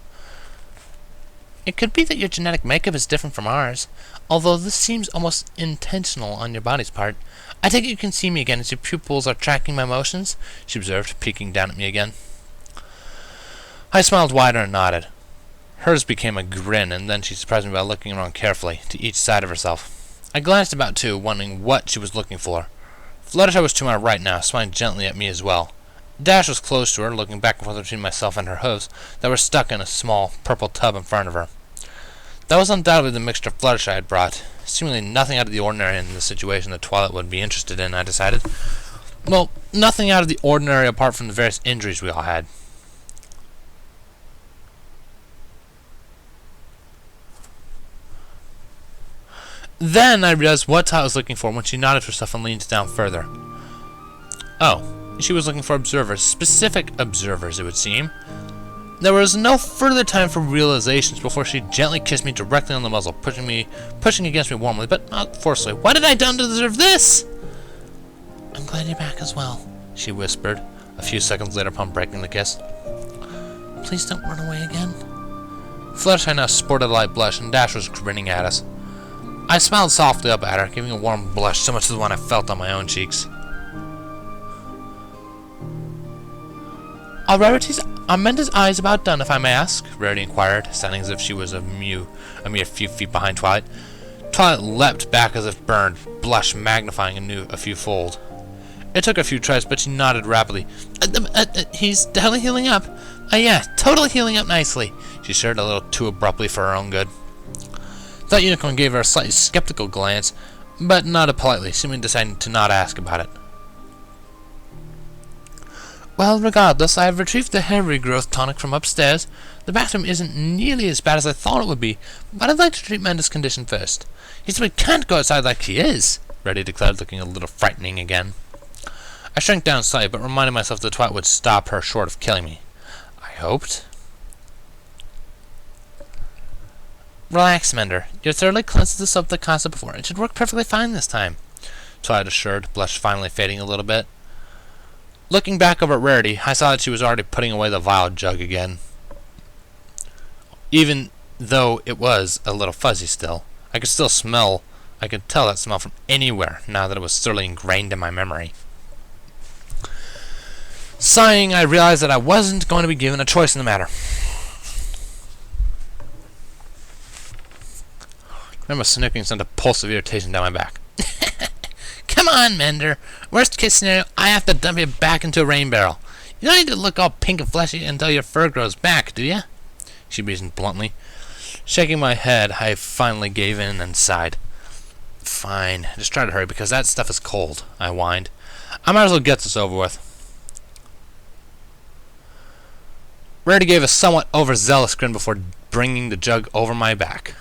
It could be that your genetic makeup is different from ours, although this seems almost intentional on your body's part. I take it you can see me again as your pupils are tracking my motions, she observed, peeking down at me again. I smiled wider and nodded. Hers became a grin, and then she surprised me by looking around carefully, to each side of herself. I glanced about too, wondering what she was looking for. Fluttershy was to my right now, smiling gently at me as well. Dash was close to her, looking back and forth between myself and her hooves that were stuck in a small purple tub in front of her. That was undoubtedly the mixture Fluttershy had brought. Seemingly nothing out of the ordinary in the situation that Twilight would be interested in, I decided. Well, nothing out of the ordinary apart from the various injuries we all had. Then I realized what Twilight was looking for when she nodded herself and leaned down further. Oh, she was looking for observers, specific observers, it would seem. There was no further time for realizations before she gently kissed me directly on the muzzle, pushing against me warmly, but not forcefully. What had I done to deserve this? I'm glad you're back as well, she whispered, a few seconds later upon breaking the kiss. Please don't run away again. Fluttershy now sported a light blush, and Dash was grinning at us. I smiled softly up at her, giving a warm blush similar to the one I felt on my own cheeks. Are Menda's eyes about done, if I may ask? Rarity inquired, sounding as if she was a mere few feet behind Twilight. Twilight leapt back as if burned, blush magnifying a few fold. It took a few tries, but she nodded rapidly. He's totally healing up. Yeah, totally healing up nicely, she shared a little too abruptly for her own good. That unicorn gave her a slightly skeptical glance, but nodded politely, seeming deciding to not ask about it. Well, regardless, I have retrieved the hair regrowth tonic from upstairs. The bathroom isn't nearly as bad as I thought it would be, but I'd like to treat Menda's condition first. He simply can't go outside like he is, Reddy declared, looking a little frightening again. I shrank down slightly, but reminded myself that Twilight would stop her short of killing me. I hoped. Relax, Mender. You're thoroughly cleansed of the soap that caused it before. It should work perfectly fine this time, Twilight assured, blush finally fading a little bit. Looking back over at Rarity, I saw that she was already putting away the vial jug again. Even though it was a little fuzzy still, I could tell that smell from anywhere now that it was thoroughly ingrained in my memory. Sighing, I realized that I wasn't going to be given a choice in the matter. I remember snicking sent a pulse of irritation down my back. Come on, Mender. Worst case scenario, I have to dump you back into a rain barrel. You don't need to look all pink and fleshy until your fur grows back, do ya? She reasoned bluntly. Shaking my head, I finally gave in and sighed. Fine, just try to hurry because that stuff is cold, I whined. I might as well get this over with. Rarity gave a somewhat overzealous grin before bringing the jug over my back.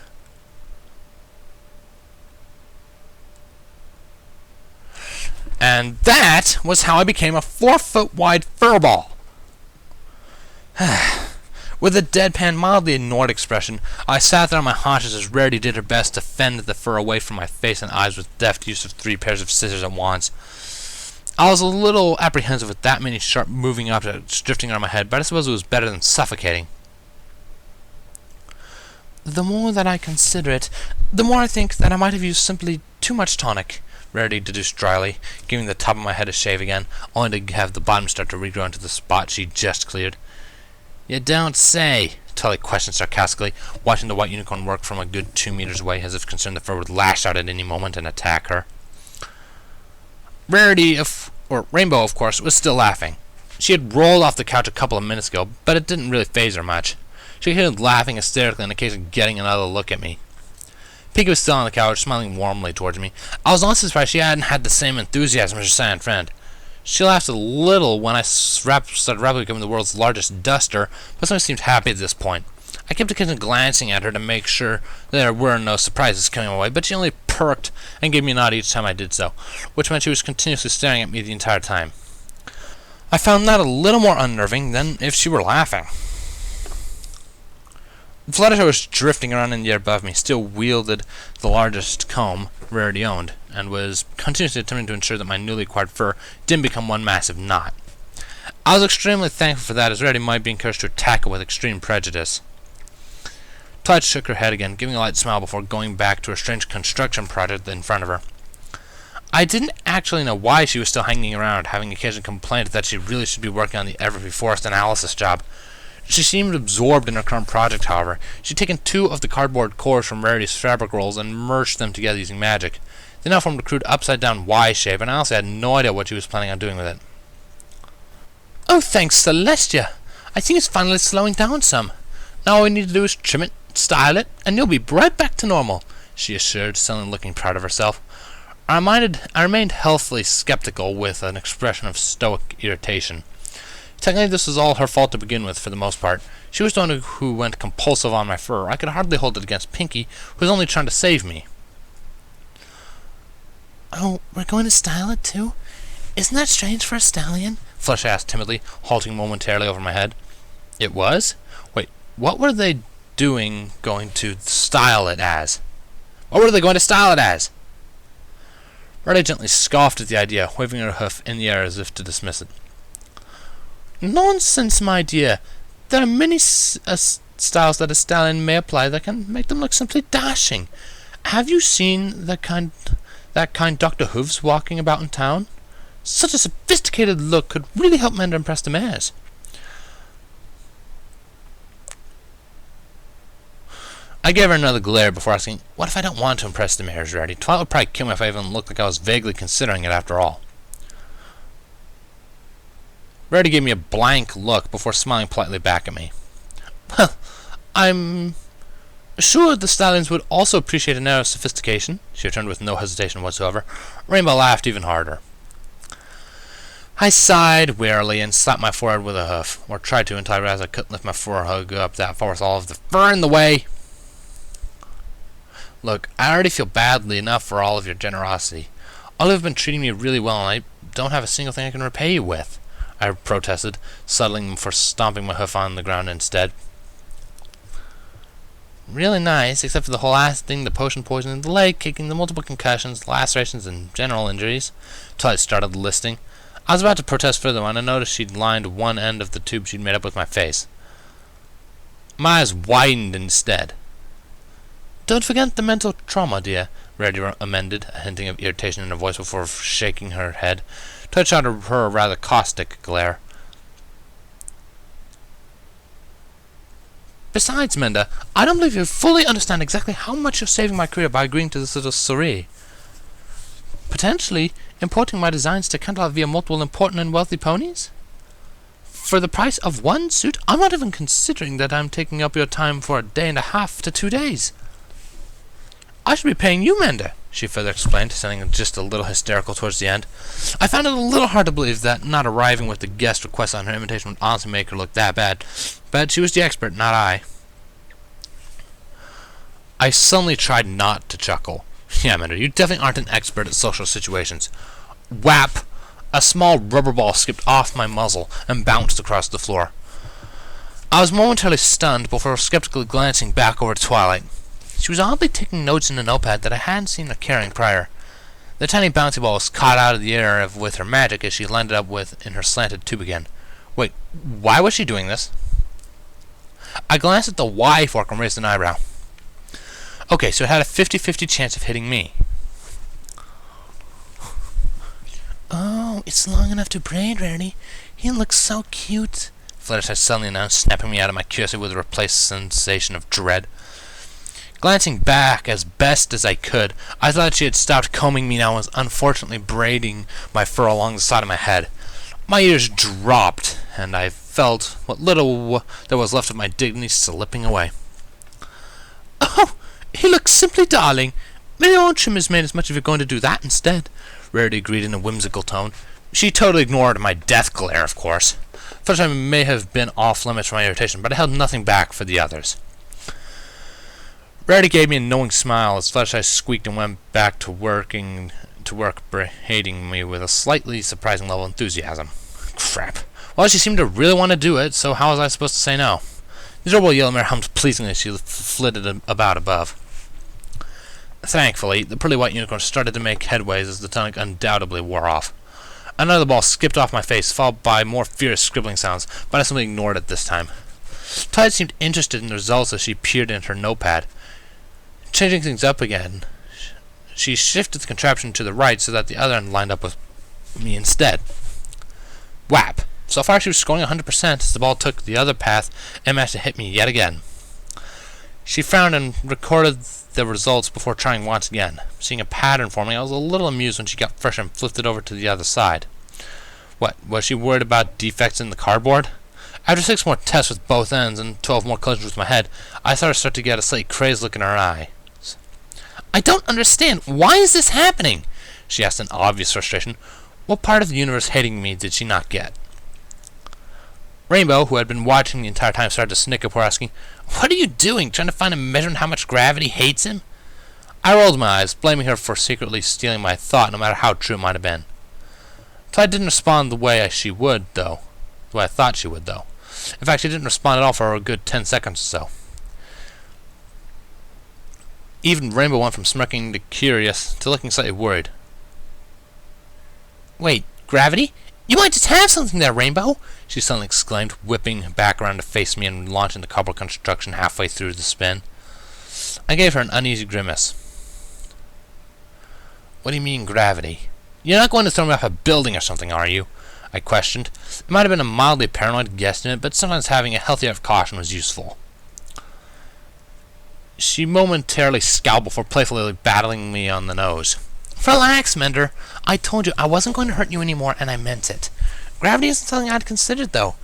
And that was how I became a 4-foot-wide furball. With a deadpan, mildly annoyed expression, I sat there on my haunches as Rarity did her best to fend the fur away from my face and eyes with deft use of 3 pairs of scissors at once. I was a little apprehensive with that many sharp moving objects drifting around my head, but I suppose it was better than suffocating. The more that I consider it, the more I think that I might have used simply too much tonic, Rarity deduced dryly, giving the top of my head a shave again, only to have the bottom start to regrow into the spot she just cleared. You don't say, Tully questioned sarcastically, watching the white unicorn work from a good 2 meters away, as if concerned the fur would lash out at any moment and attack her. Rainbow, of course, was still laughing. She had rolled off the couch a couple of minutes ago, but it didn't really faze her much. She continued laughing hysterically on occasion getting another look at me. Pinky was still on the couch, smiling warmly towards me. I was honestly surprised she hadn't had the same enthusiasm as her silent friend. She laughed a little when I started rapidly becoming the world's largest duster, but suddenly seemed happy at this point. I kept occasionally glancing at her to make sure there were no surprises coming my way, but she only perked and gave me a nod each time I did so, which meant she was continuously staring at me the entire time. I found that a little more unnerving than if she were laughing. Fluttershy was drifting around in the air above me, still wielded the largest comb Rarity owned, and was continuously attempting to ensure that my newly acquired fur didn't become one massive knot. I was extremely thankful for that, as Rarity might be encouraged to attack it with extreme prejudice. Twilight shook her head again, giving a light smile before going back to her strange construction project in front of her. I didn't actually know why she was still hanging around, having occasionally complained that she really should be working on the Every Forest analysis job. She seemed absorbed in her current project, however. She'd taken 2 of the cardboard cores from Rarity's fabric rolls and merged them together using magic. They now formed a crude upside-down Y shape, and I honestly had no idea what she was planning on doing with it. Oh, thanks, Celestia! I think it's finally slowing down some. Now all we need to do is trim it, style it, and you'll be right back to normal, she assured, suddenly looking proud of herself. I remained healthily skeptical with an expression of stoic irritation. Technically, this was all her fault to begin with, for the most part. She was the one who went compulsive on my fur. I could hardly hold it against Pinky, who was only trying to save me. Oh, we're going to style it too? Isn't that strange for a stallion? Flush asked timidly, halting momentarily over my head. It was? Wait, what were they going to style it as? What were they going to style it as? Rarity gently scoffed at the idea, waving her hoof in the air as if to dismiss it. Nonsense, my dear. There are many styles that a stallion may apply that can make them look simply dashing. Have you seen that kind Dr. Hooves walking about in town? Such a sophisticated look could really help men to impress the mares. I gave her another glare before asking, what if I don't want to impress the mares, Rarity? Twilight would probably kill me if I even looked like I was vaguely considering it after all. Rarity gave me a blank look before smiling politely back at me. Well, I'm sure the stallions would also appreciate an air of sophistication, she returned with no hesitation whatsoever. Rainbow laughed even harder. I sighed wearily and slapped my forehead with a hoof, or tried to until I realized I couldn't lift my forehead up that far with all of the fur in the way. Look, I already feel badly enough for all of your generosity. All of you have been treating me really well, and I don't have a single thing I can repay you with, I protested, settling them for stomping my hoof on the ground instead. Really nice, except for the whole last thing, the potion poisoning, the leg kicking, the multiple concussions, lacerations, and general injuries. Twilight started listing. I was about to protest further when I noticed she'd lined one end of the tube she'd made up with my face. My eyes widened instead. Don't forget the mental trauma, dear, Rarity amended, a hinting of irritation in her voice before shaking her head. Twilight shot at her a rather caustic glare. Besides, Minda, I don't believe you fully understand exactly how much you're saving my career by agreeing to this little soiree. Potentially importing my designs to Canterlot via multiple important and wealthy ponies? For the price of one suit, I'm not even considering that I'm taking up your time for a day and a half to 2 days. I should be paying you, Menda, she further explained, sounding just a little hysterical towards the end. I found it a little hard to believe that not arriving with the guest request on her invitation would honestly make her look that bad, but she was the expert, not I. I suddenly tried not to chuckle. Yeah, Menda, you definitely aren't an expert at social situations. Whap! A small rubber ball skipped off my muzzle and bounced across the floor. I was momentarily stunned before skeptically glancing back over to Twilight. She was oddly taking notes in a notepad that I hadn't seen her carrying prior. The tiny bouncy ball was caught out of the air with her magic as she landed up in her slanted tube again. Wait, why was she doing this? I glanced at the Y fork and raised an eyebrow. Okay, so it had a 50-50 chance of hitting me. Oh, it's long enough to braid, Rarity. He looks so cute, Fluttershy suddenly announced, snapping me out of my curiosity with a replaced sensation of dread. Glancing back as best as I could, I thought she had stopped combing me now and was unfortunately braiding my fur along the side of my head. My ears dropped, and I felt what little there was left of my dignity slipping away. Oh, he looks simply darling. Maybe I won't trim his mane as much if you're going to do that instead, Rarity agreed in a whimsical tone. She totally ignored my death glare, of course. Fluttershy may have been off limits for my irritation, but I held nothing back for the others. Rarity gave me a knowing smile as Fluttershy squeaked and went back to work, hating me with a slightly surprising level of enthusiasm. Crap. Well, she seemed to really want to do it, so how was I supposed to say no? The adorable yellow mare hummed pleasingly as she flitted about above. Thankfully, the pretty white unicorn started to make headways as the tonic undoubtedly wore off. Another ball skipped off my face, followed by more furious scribbling sounds, but I simply ignored it this time. Twilight seemed interested in the results as she peered into her notepad. Changing things up again, she shifted the contraption to the right so that the other end lined up with me instead. Whap! So far she was scoring 100% as the ball took the other path and managed to hit me yet again. She frowned and recorded the results before trying once again. Seeing a pattern forming, I was a little amused when she got fresh and flipped it over to the other side. What, was she worried about defects in the cardboard? After 6 more tests with both ends and 12 more collisions with my head, I saw her start to get a slightly crazed look in her eye. I don't understand. Why is this happening? She asked in obvious frustration. What part of the universe hating me did she not get? Rainbow, who had been watching the entire time, started to snicker before asking, What are you doing, trying to find a measure on how much gravity hates him? I rolled my eyes, blaming her for secretly stealing my thought, no matter how true it might have been. Twilight didn't respond the way she would, though. The way I thought she would, though. In fact, she didn't respond at all for a good 10 seconds or so. Even Rainbow went from smirking to curious to looking slightly worried. Wait, gravity? You might just have something there, Rainbow! She suddenly exclaimed, whipping back around to face me and launching the cardboard construction halfway through the spin. I gave her an uneasy grimace. What do you mean, gravity? You're not going to throw me off a building or something, are you? I questioned. It might have been a mildly paranoid guesstimate, but sometimes having a healthy air of caution was useful. She momentarily scowled before playfully battling me on the nose. Relax, Mender. I told you I wasn't going to hurt you anymore, and I meant it. Gravity isn't something I'd considered, though.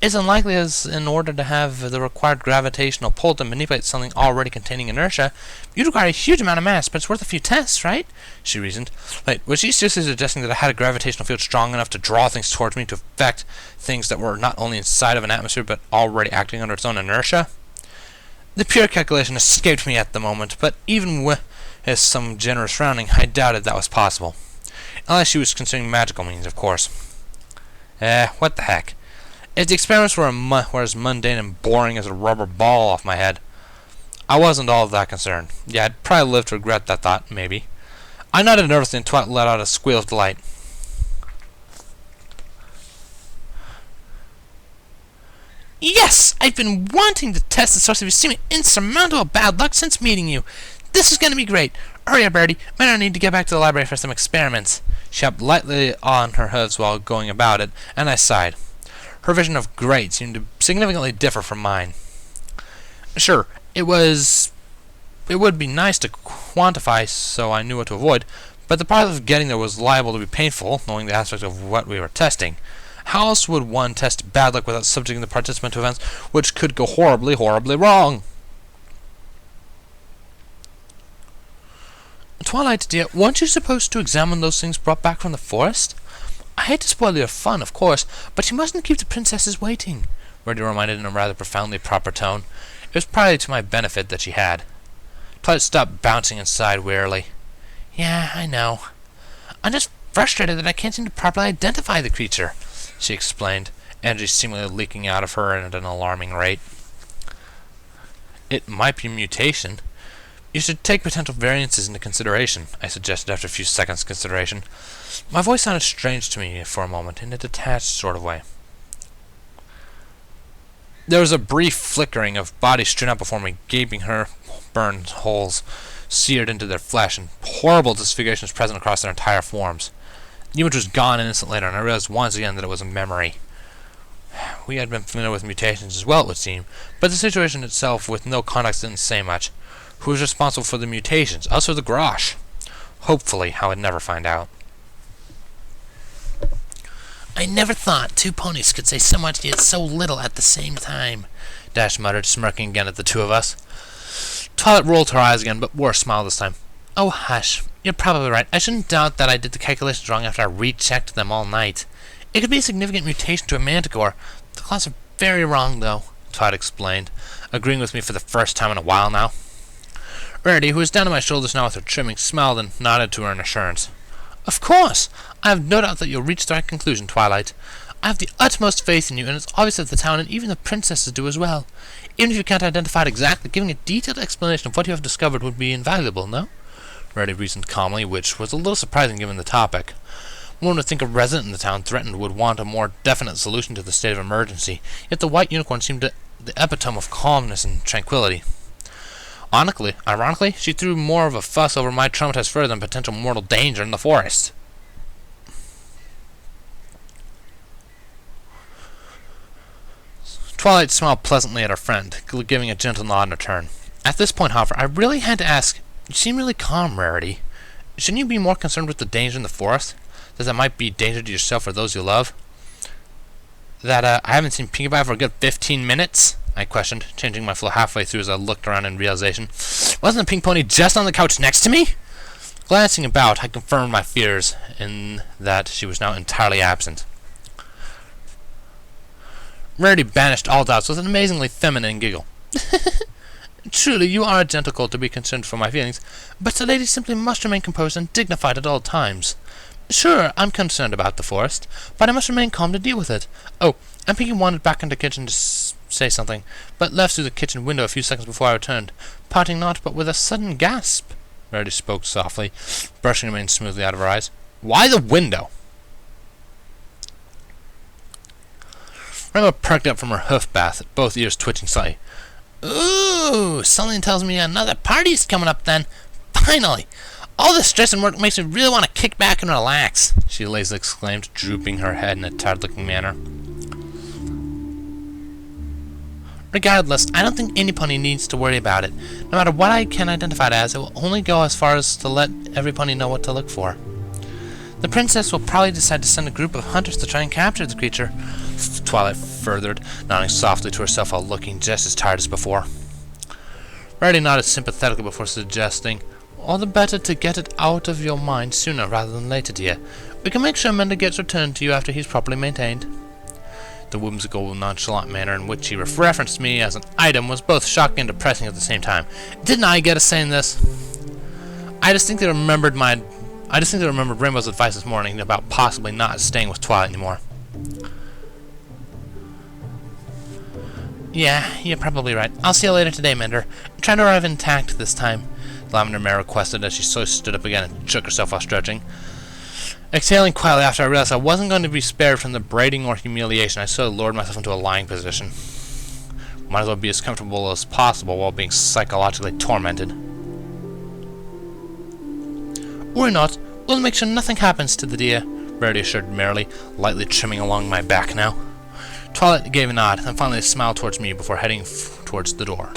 It's unlikely as in order to have the required gravitational pull to manipulate something already containing inertia, you'd require a huge amount of mass, but it's worth a few tests, right? She reasoned. Wait, was she seriously suggesting that I had a gravitational field strong enough to draw things towards me to affect things that were not only inside of an atmosphere, but already acting under its own inertia? The pure calculation escaped me at the moment, but even with some generous rounding, I doubted that was possible. Unless she was considering magical means, of course. What the heck? If the experiments were as mundane and boring as a rubber ball off my head, I wasn't all that concerned. Yeah, I'd probably live to regret that thought, maybe. I nodded nervously and Twilight let out a squeal of delight. Yes! I've been wanting to test the source of your seeming insurmountable bad luck since meeting you. This is going to be great. Hurry up, Birdie. Might not need to get back to the library for some experiments. She hopped lightly on her hooves while going about it, and I sighed. Her vision of great seemed to significantly differ from mine. Sure, it would be nice to quantify so I knew what to avoid, but the process of getting there was liable to be painful, knowing the aspect of what we were testing. How else would one test bad luck without subjecting the participant to events which could go horribly, horribly wrong? Twilight, dear, weren't you supposed to examine those things brought back from the forest? I hate to spoil your fun, of course, but you mustn't keep the princesses waiting, Birdie reminded in a rather profoundly proper tone. It was probably to my benefit that she had. Twilight stopped bouncing and sighed wearily. Yeah, I know. I'm just frustrated that I can't seem to properly identify the creature, she explained, energy seemingly leaking out of her at an alarming rate. It might be a mutation. You should take potential variances into consideration, I suggested after a few seconds' consideration. My voice sounded strange to me for a moment, in a detached sort of way. There was a brief flickering of bodies strewn out before me, gaping her burned holes seared into their flesh, and horrible disfiguration was present across their entire forms. The image was gone an instant later, and I realized once again that it was a memory. We had been familiar with mutations as well, it would seem, but the situation itself with no context didn't say much. Who was responsible for the mutations? Us or the Grosh? Hopefully, I would never find out. I never thought 2 ponies could say so much yet so little at the same time, Dash muttered, smirking again at the two of us. Twilight rolled her eyes again, but wore a smile this time. Oh, hush. You're probably right. I shouldn't doubt that I did the calculations wrong after I rechecked them all night. It could be a significant mutation to a manticore. The claws are very wrong, though, Twilight explained, agreeing with me for the first time in a while now. Rarity, who was down to my shoulders now with her trimming, smiled and nodded to her in assurance. Of course! I have no doubt that you'll reach the right conclusion, Twilight. I have the utmost faith in you, and it's obvious that the town and even the princesses do as well. Even if you can't identify it exactly, giving a detailed explanation of what you have discovered would be invaluable, no? Rarity reasoned calmly, which was a little surprising given the topic. One would think a resident in the town threatened would want a more definite solution to the state of emergency, yet the white unicorn seemed to the epitome of calmness and tranquility. Ironically, she threw more of a fuss over my traumatized fur than potential mortal danger in the forest. Twilight smiled pleasantly at her friend, giving a gentle nod in return. At this point, however, I really had to ask, you seem really calm, Rarity. Shouldn't you be more concerned with the danger in the forest? That might be danger to yourself or those you love? That, I haven't seen Pinkie Pie for a good 15 minutes? I questioned, changing my flow halfway through as I looked around in realization. Wasn't the pink pony just on the couch next to me? Glancing about, I confirmed my fears in that she was now entirely absent. Rarity banished all doubts with an amazingly feminine giggle. Truly, you are a gentle girl to be concerned for my feelings, but the lady simply must remain composed and dignified at all times. Sure, I'm concerned about the forest, but I must remain calm to deal with it. Oh, and Pinkie wandered back into the kitchen to say something, but left through the kitchen window a few seconds before I returned, parting not but with a sudden gasp. Rarity spoke softly, brushing the mane smoothly out of her eyes. Why the window? Rema perked up from her hoof bath, both ears twitching slightly. Ooh, something tells me another party's coming up then. Finally! All this stress and work makes me really want to kick back and relax, she lazily exclaimed, drooping her head in a tired-looking manner. Regardless, I don't think any pony needs to worry about it. No matter what I can identify it as, it will only go as far as to let every pony know what to look for. The princess will probably decide to send a group of hunters to try and capture the creature, Twilight furthered, nodding softly to herself while looking just as tired as before. Rarity nodded sympathetically before suggesting, all the better to get it out of your mind sooner rather than later, dear. We can make sure Mender gets returned to you after he's properly maintained. The whimsical, nonchalant manner in which he referenced me as an item was both shocking and depressing at the same time. Didn't I get a say in this? I distinctly remembered Rainbow's advice this morning about possibly not staying with Twilight anymore. Yeah, you're probably right. I'll see you later today, Mender. Try to arrive intact this time, Lavender Mare requested as she stood up again and shook herself while stretching. Exhaling quietly after I realized I wasn't going to be spared from the braiding or humiliation, I slowly lowered myself into a lying position. Might as well be as comfortable as possible while being psychologically tormented. Worry not. We'll make sure nothing happens to the deer, Rarity assured merrily, lightly trimming along my back now. Twilight gave a nod, and finally smiled towards me before heading towards the door.